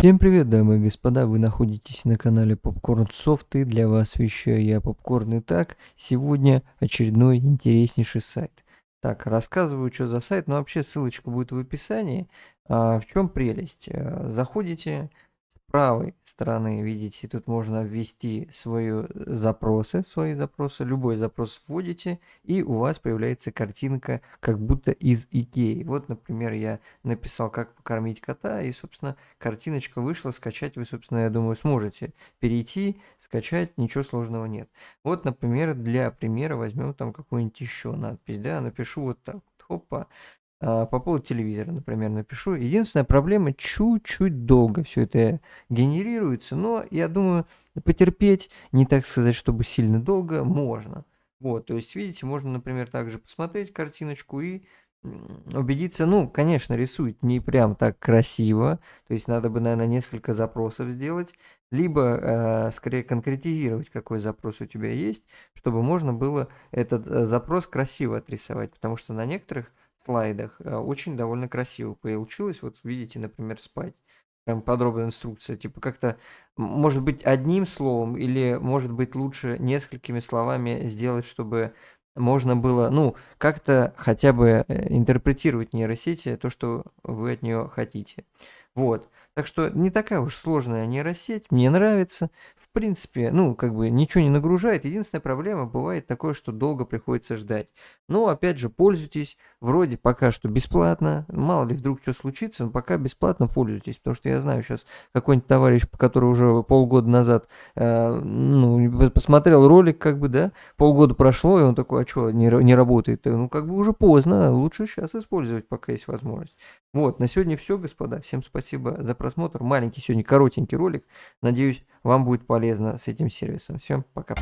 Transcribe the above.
Всем привет, дамы и господа, вы находитесь на канале Popcorn Soft, и для вас вещаю я, Popcorn. Итак, сегодня очередной интереснейший сайт. Так, рассказываю, что за сайт, но вообще ссылочка будет в описании. В чем прелесть? Заходите с правой стороны, видите, тут можно ввести свои запросы, любой запрос вводите, и у вас появляется картинка, как будто из Икеи. Вот, например, я написал, как покормить кота, и, собственно, картиночка вышла, скачать вы, собственно, я думаю, сможете перейти, скачать, ничего сложного нет. Вот, например, для примера возьмем там какую-нибудь еще надпись, да, напишу вот так, хопа. По поводу телевизора, например, напишу. Единственная проблема, чуть-чуть долго все это генерируется, но я думаю, потерпеть, не так сказать, чтобы сильно долго, можно. Вот, то есть, видите, можно, например, также посмотреть картиночку и убедиться, ну, конечно, рисует не прям так красиво, то есть надо бы, наверное, несколько запросов сделать, либо, скорее, конкретизировать, какой запрос у тебя есть, чтобы можно было этот запрос красиво отрисовать, потому что на некоторых слайдах очень довольно красиво получилось. Вот видите, например, спать. Прям подробная инструкция. Типа как-то, может быть, одним словом или, может быть, лучше несколькими словами сделать, чтобы можно было, ну, как-то хотя бы интерпретировать нейросети то, что вы от нее хотите. Вот. Так что не такая уж сложная нейросеть, мне нравится. В принципе, ну, как бы ничего не нагружает. Единственная проблема бывает такое, что долго приходится ждать. Но, опять же, пользуйтесь. Вроде пока что бесплатно. Мало ли вдруг что случится, но пока бесплатно пользуйтесь. Потому что я знаю сейчас какой-нибудь товарищ, который уже полгода назад посмотрел ролик, как бы, да, полгода прошло, и он такой, а что, не работает? Ну, как бы уже поздно, лучше сейчас использовать, пока есть возможность. Вот, на сегодня все, господа. Всем спасибо за просмотр. Маленький сегодня коротенький ролик. Надеюсь, вам будет полезно с этим сервисом. Всем пока.